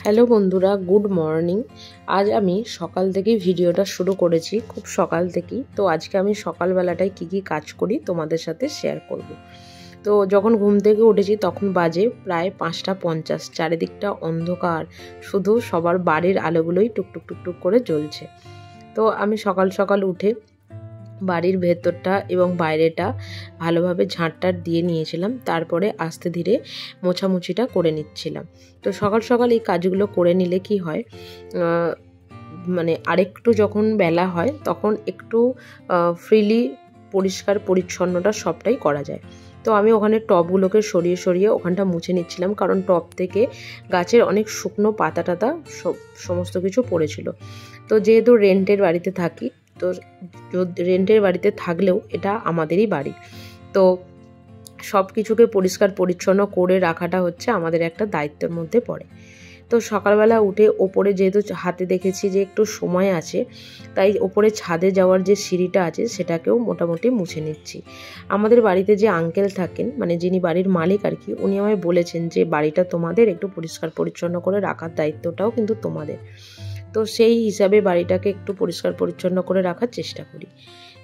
Hello বন্ধুরা, good morning. আজ আমি সকাল থেকেই ভিডিওটা শুরু করেছি, খুব সকাল থেকেই। তো আজকে আমি সকালবেলাটায় কি কাজ করি তোমাদের সাথে শেয়ার করব। তো যখন ঘুম থেকে উঠেছি তখন বাজে প্রায় 5:50। চারিদিকটা অন্ধকার, শুধু সবার বাড়ির আলোগুলোই টুকটুক টুকটুক করে জ্বলছে। তো আমি সকাল সকাল উঠে বাড়ির ভেতরটা এবং বাইরেটা ভালোভাবে ঝাঁটটার দিয়ে নিয়েছিলাম। তারপরে আস্তে ধীরে মোছামুছিটা করে নিচ্ছিলাম। তো সকাল সকাল এই কাজগুলো করে নিলে কি হয়, মানে আরেকটু যখন বেলা হয় তখন একটু ফ্রিলি পরিষ্কার পরিচ্ছন্নতা সবটাই করা যায়। তো আমি ওখানে টবগুলোকে সরিয়ে সরিয়ে ওখানটা মুছে নিচ্ছিলাম, কারণ টব থেকে গাছের অনেক শুকনো পাতা টাতা সমস্ত কিছু পড়েছিল। তো যেহেতু রেন্টের বাড়িতে থাকি, তো রেন্টের বাড়িতে থাকলেও এটা আমাদেরই বাড়ি, তো সব কিছুকে পরিষ্কার পরিচ্ছন্ন করে রাখাটা হচ্ছে আমাদের একটা দায়িত্বের মধ্যে পড়ে। তো সকালবেলা উঠে ওপরে যেহেতু হাতে দেখেছি যে একটু সময় আছে, তাই ওপরে ছাদে যাওয়ার যে সিঁড়িটা আছে সেটাকেও মোটামুটি মুছে নিচ্ছি। আমাদের বাড়িতে যে আঙ্কেল থাকেন, মানে যিনি বাড়ির মালিক আর কি, উনি আমায় বলেছেন যে বাড়িটা তোমাদের, একটু পরিষ্কার পরিচ্ছন্ন করে রাখার দায়িত্বটাও কিন্তু তোমাদের। তো সেই হিসাবে বাড়িটাকে একটু পরিষ্কার পরিচ্ছন্ন করে রাখার চেষ্টা করি।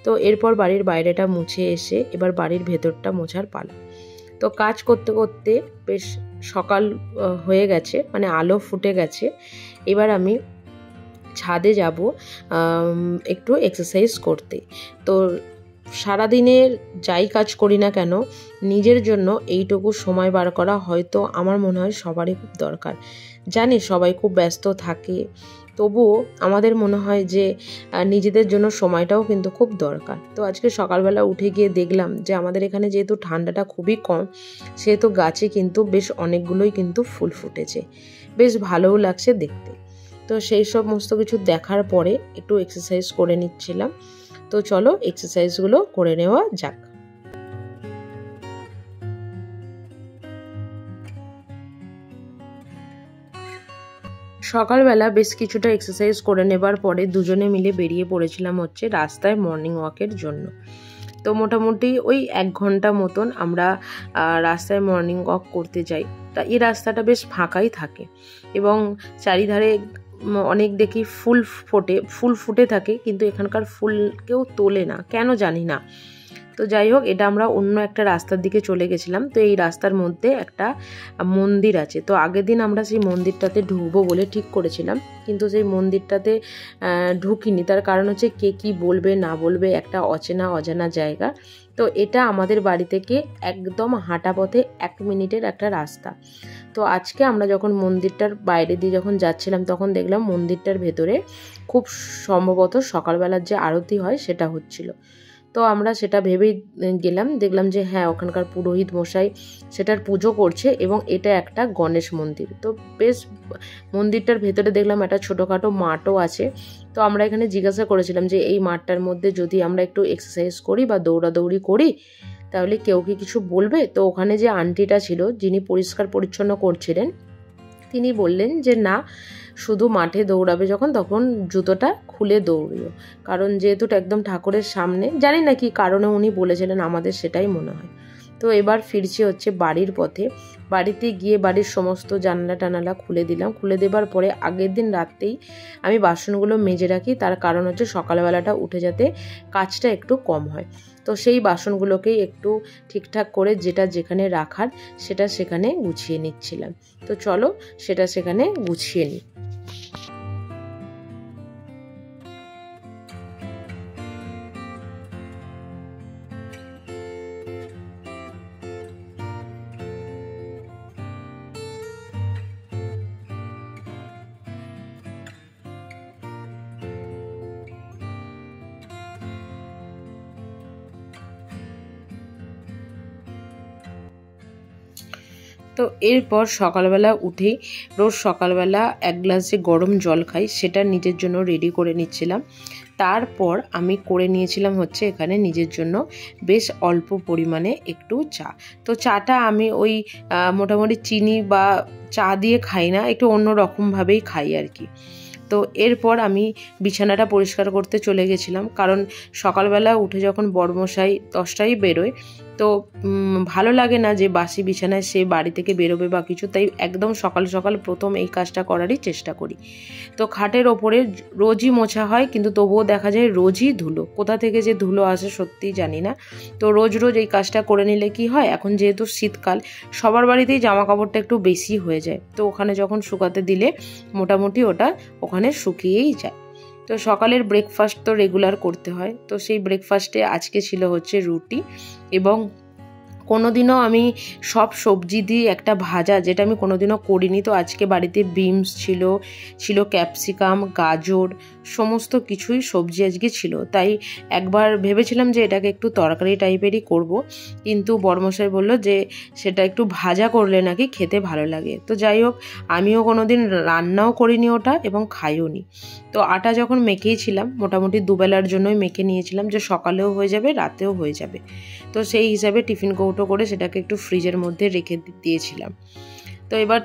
তো এরপর বাড়ির বাইরেটা মুছে এসে এবার বাড়ির ভেতরটা মোছার পালা। তো কাজ করতে করতে বেশ সকাল হয়ে গেছে, মানে আলো ফুটে গেছে। এবার আমি ছাদে যাব একটু এক্সারসাইজ করতে। তো সারাদিনের যাই কাজ করি না কেন, নিজের জন্য এইটুকু সময় বার করা হয়তো আমার মনে হয় সবারই খুব দরকার। জানি সবাই খুব ব্যস্ত থাকে, তবুও আমাদের মনে হয় যে নিজেদের জন্য সময়টাও কিন্তু খুব দরকার। তো আজকে সকালবেলা উঠে গিয়ে দেখলাম যে আমাদের এখানে যেহেতু ঠান্ডাটা খুবই কম, সেহেতু গাছে কিন্তু বেশ অনেকগুলোই কিন্তু ফুল ফুটেছে, বেশ ভালোও লাগছে দেখতে। তো সেই সমস্ত কিছু দেখার পরে একটু এক্সারসাইজ করে নিচ্ছিলাম। তো চলো এক্সারসাইজগুলো করে নেওয়া যাক। সকালবেলা বেশ কিছুটা এক্সারসাইজ করে নেবার পরে দুজনে মিলে বেরিয়ে পড়েছিলাম হচ্ছে রাস্তায় মর্নিং ওয়াকের জন্য। তো মোটামুটি ওই 1 ঘন্টা মতন আমরা রাস্তায় মর্নিং ওয়াক করতে যাই। তা এই রাস্তাটা বেশ ফাঁকাই থাকে এবং চারিধারে অনেক দেখি ফুল ফুটে থাকে, কিন্তু এখানকার ফুল কেউ তোলে না, কেন জানি না। তো যাই হোক, এটা আমরা অন্য একটা রাস্তার দিকে চলে গেছিলাম। তো এই রাস্তার মধ্যে একটা মন্দির আছে। তো আগের দিন আমরা সেই মন্দিরটাতে ঢুকবো বলে ঠিক করেছিলাম, কিন্তু সেই মন্দিরটাতে ঢুকিনি। তার কারণ হচ্ছে কে কি বলবে না বলবে, একটা অজানা জায়গা। তো এটা আমাদের বাড়ি থেকে একদম হাঁটা পথে 1 মিনিটের একটা রাস্তা। তো আজকে আমরা যখন মন্দিরটার বাইরে দিয়ে যখন যাচ্ছিলাম, তখন দেখলাম মন্দিরটার ভেতরে খুব সম্ভবত সকালবেলার যে আরতি হয় সেটা হচ্ছিল। তো আমরা সেটা ভেবেই গেলাম, দেখলাম যে হ্যাঁ, ওখানকার পুরোহিত মশাই সেটার পুজো করছে এবং এটা একটা গণেশ মন্দির। তো বেশ মন্দিরটার ভেতরে দেখলাম একটা ছোটোখাটো মাঠও আছে। তো আমরা এখানে জিজ্ঞাসা করেছিলাম যে এই মাঠটার মধ্যে যদি আমরা একটু এক্সারসাইজ করি বা দৌড়াদৌড়ি করি তাহলে কেউ কি কিছু বলবে? তো ওখানে যে আন্টিটা ছিল, যিনি পরিষ্কার পরিচ্ছন্ন করছিলেন, তিনি বললেন যে না, শুধু মাঠে দৌড়াবে যখন, তখন জুতোটা খুলে দৌড়িও, কারণ যেহেতু একদম ঠাকুরের সামনে, জানি না কি কারণে উনি বলেছিলেন, আমাদের সেটাই মনে হয়। তো এবার ফিরছি হচ্ছে বাড়ির পথে। বাড়িতে গিয়ে বাড়ির সমস্ত জানলা টানালা খুলে দিলাম। খুলে দেবার পরে আগের দিন রাতেই আমি বাসনগুলো মেজে রাখি, তার কারণ হচ্ছে সকালবেলাটা উঠে যাতে কাজটা একটু কম হয়। তো সেই বাসনগুলোকেই একটু ঠিকঠাক করে যেটা যেখানে রাখার সেটা সেখানে গুছিয়ে নিচ্ছিলাম। তো চলো সেটা সেখানে গুছিয়ে নিই। তো এরপর সকালবেলা উঠেই রোজ সকালবেলা 1 গ্লাস যে গরম জল খাই, সেটা নিজের জন্য রেডি করে নিচ্ছিলাম। তারপর আমি করে নিয়েছিলাম হচ্ছে এখানে নিজের জন্য বেশ অল্প পরিমাণে একটু চা। তো চাটা আমি ওই মোটামুটি চিনি বা চা দিয়ে খাই না, একটু অন্য রকমভাবেই খাই আর কি। তো এরপর আমি বিছানাটা পরিষ্কার করতে চলে গেছিলাম, কারণ সকালবেলা উঠে যখন বড়মশাই 10টায় বেরোয়, তো ভালো লাগে না যে বাসি বিছানায় সে বাড়ি থেকে বেরোবে বা কিছু, তাই একদম সকাল সকাল প্রথম এই কাজটা করারই চেষ্টা করি। তো খাটের ওপরে রোজই মোছা হয়, কিন্তু তবুও দেখা যায় রোজই ধুলো, কোথা থেকে যে ধুলো আসে সত্যিই জানি না। তো রোজ রোজ এই কাজটা করে নিলে কি হয়, এখন যেহেতু শীতকাল সবার বাড়িতেই জামা কাপড়টা একটু বেশি হয়ে যায়, তো ওখানে যখন শুকাতে দিলে মোটামুটি ওটা ওখানে শুকিয়েই যায়। তো সকালের ব্রেকফাস্ট তো রেগুলার করতে হয়, তো সেই ব্রেকফাস্টে আজকে ছিল হচ্ছে রুটি, এবং কোনোদিনও আমি সব সবজি দিয়ে একটা ভাজা, যেটা আমি কোনোদিনও করিনি। তো আজকে বাড়িতে বিনস ছিল ক্যাপসিকাম, গাজর, সমস্ত কিছুই সবজি আজকে ছিল। তাই একবার ভেবেছিলাম যে এটাকে একটু তরকারি টাইপেরই করব, কিন্তু বড়মশাই বলল যে সেটা একটু ভাজা করলে নাকি খেতে ভালো লাগে। তো যাই হোক, আমিও কোনোদিন রান্নাও করিনি ওটা এবং খাইও নি। তো আটা যখন মেখেইছিলাম, মোটামুটি দুবেলার জন্যই মেখে নিয়েছিলাম, যে সকালেও হয়ে যাবে রাতেও হয়ে যাবে। তো সেই হিসাবে টিফিন কৌটো করে সেটাকে একটু ফ্রিজের মধ্যে রেখে দিয়েছিলাম। তো এবার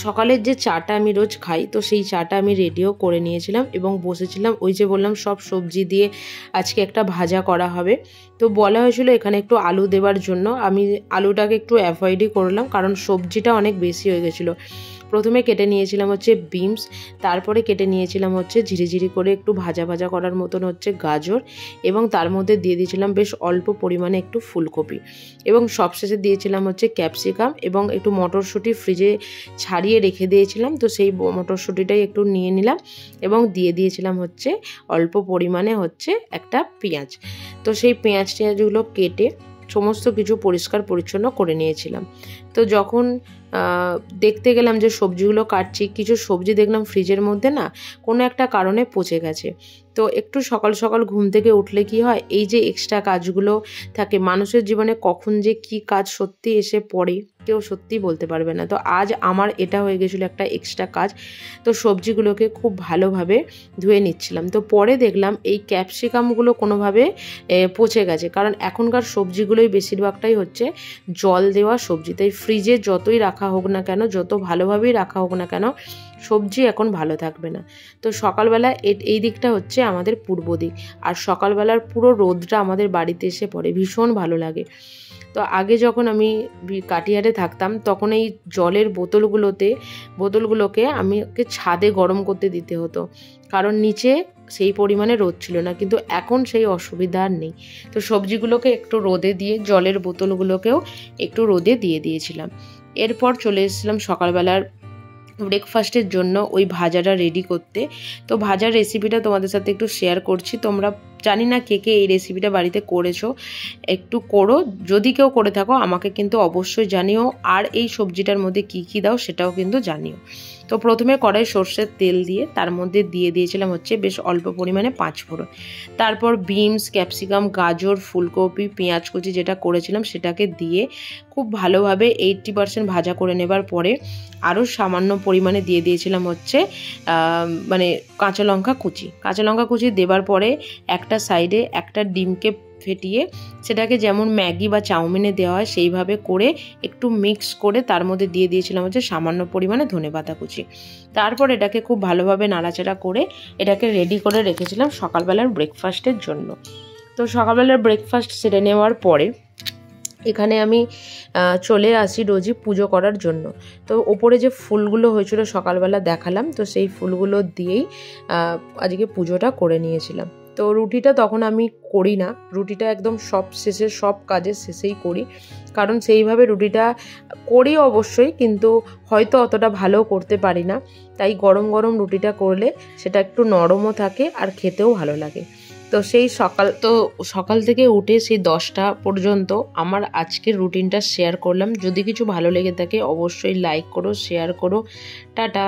সকালের যে চাটা আমি রোজ খাই, তো সেই চাটা আমি রেডিও করে নিয়েছিলাম এবং বসেছিলাম। ওই যে বললাম সব সবজি দিয়ে আজকে একটা ভাজা করা হবে, তো বলা হয়েছিল এখানে একটু আলু দেওয়ার জন্য। আমি আলুটাকে একটু অ্যাভয়েডই করলাম, কারণ সবজিটা অনেক বেশি হয়ে গেছিলো। প্রথমে কেটে নিয়েছিলাম হচ্ছে বিনস, তারপরে কেটে নিয়েছিলাম হচ্ছে ঝিরিঝিরি করে একটু ভাজা ভাজা করার মতন হচ্ছে গাজর, এবং তার মধ্যে দিয়ে দিয়েছিলাম বেশ অল্প পরিমাণে একটু ফুলকপি, এবং সবশেষে দিয়েছিলাম হচ্ছে ক্যাপসিকাম এবং একটু মটরশুঁটি ফ্রিজে ছাড়িয়ে রেখে দিয়েছিলাম। তো সেই মটরশুঁটিটাই একটু নিয়ে নিলাম এবং দিয়ে দিয়েছিলাম হচ্ছে অল্প পরিমাণে হচ্ছে একটা পেঁয়াজ। তো সেই পেঁয়াজগুলো কেটে সমস্ত কিছু পরিষ্কার পরিচ্ছন্ন করে নিয়েছিলাম। তো যখন দেখতে গেলাম যে সবজিগুলো কাটছি, কিছু সবজি দেখলাম ফ্রিজের মধ্যে না কোনো একটা কারণে পচে গেছে। তো একটু সকাল সকাল ঘুম থেকে উঠলে কি হয়, এই যে এক্সট্রা কাজগুলো থাকে মানুষের জীবনে, কখন যে কি কাজ সত্যি এসে পড়ে কেউ সত্যি বলতে পারবে না। তো আজ আমার এটা হয়ে গেছিলো একটা এক্সট্রা কাজ। তো সবজিগুলোকে খুব ভালোভাবে ধুয়ে নিচ্ছিলাম। তো পরে দেখলাম এই ক্যাপসিকামগুলো কোনোভাবে পচে গেছে, কারণ এখনকার সবজিগুলোই বেশিরভাগটাই হচ্ছে জল দেওয়া সবজি। তাই ফ্রিজে যতই রাখা হোক না কেন, যত ভালোভাবেই রাখা হোক না কেন, সবজি এখন ভালো থাকবে না। তো সকালবেলা এই দিকটা হচ্ছে আমাদের পূর্ব দিক, আর সকালবেলার পুরো রোদটা আমাদের বাড়িতে এসে পড়ে, ভীষণ ভালো লাগে। তো আগে যখন আমি কাটিয়ারে থাকতাম, তখন এই জলের বোতলগুলোকে আমাকে ছাদে গরম করতে দিতে হতো, কারণ নিচে সেই পরিমাণে রোদ ছিল না। কিন্তু এখন সেই অসুবিধা আর নেই। তো সবজিগুলোকে একটু রোদে দিয়ে জলের বোতলগুলোকেও একটু রোদে দিয়ে দিয়েছিলাম। এরপর চলে এসেছিলাম সকালবেলার ব্রেকফাস্টের জন্য ওই ভাজাটা রেডি করতে। তো ভাজার রেসিপিটা তোমাদের সাথে একটু শেয়ার করছি। তোমরা জানি না কে কে এই রেসিপিটা বাড়িতে করেছো, একটু করো, যদি কেউ করে থাকো আমাকে কিন্তু অবশ্যই জানিও, আর এই সবজিটার মধ্যে কি কি দাও সেটাও কিন্তু জানিও। তো প্রথমে কড়াই সর্ষের তেল দিয়ে তার মধ্যে দিয়ে দিয়েছিলাম হচ্ছে বেশ অল্প পরিমাণে 5 ফোড়ন, তারপর বিনস, ক্যাপসিকাম, গাজর, ফুলকপি, পেঁয়াজ কুচি যেটা করেছিলাম সেটাকে দিয়ে খুব ভালোভাবে 80% ভাজা করে নেবার পরে আরও সামান্য পরিমাণে দিয়ে দিয়েছিলাম হচ্ছে মানে কাঁচা লঙ্কা কুচি দেবার পরে একটা সাইডে একটা ডিমকে ফেটিয়ে সেটাকে যেমন ম্যাগি বা চাউমিনে দেওয়া হয় সেইভাবে করে একটু মিক্স করে তার মধ্যে দিয়ে দিয়েছিলাম হচ্ছে সামান্য পরিমাণে ধনেপাতা কুচি। তারপর এটাকে খুব ভালোভাবে নাড়াচাড়া করে এটাকে রেডি করে রেখেছিলাম সকালবেলার ব্রেকফাস্টের জন্য। তো সকালবেলার ব্রেকফাস্ট সেরে নেওয়ার পরে এখানে আমি চলে আসি রোজই পুজো করার জন্য। তো ওপরে যে ফুলগুলো হয়েছিল সকালবেলা দেখালাম, তো সেই ফুলগুলো দিয়েই আজকে পুজোটা করে নিয়েছিলাম। তো রুটিটা তখন আমি করি না, রুটিটা একদম সব কাজের শেষেই করি, কারণ সেইভাবে রুটিটা করি অবশ্যই, কিন্তু হয়তো অতটা ভালো করতে পারি না। তাই গরম গরম রুটিটা করলে সেটা একটু নরমও থাকে আর খেতেও ভালো লাগে। তো সেই সকাল থেকে উঠে সেই 10টা পর্যন্ত আমার আজকের রুটিনটা শেয়ার করলাম। যদি কিছু ভালো লেগে থাকে অবশ্যই লাইক করো, শেয়ার করো। টাটা।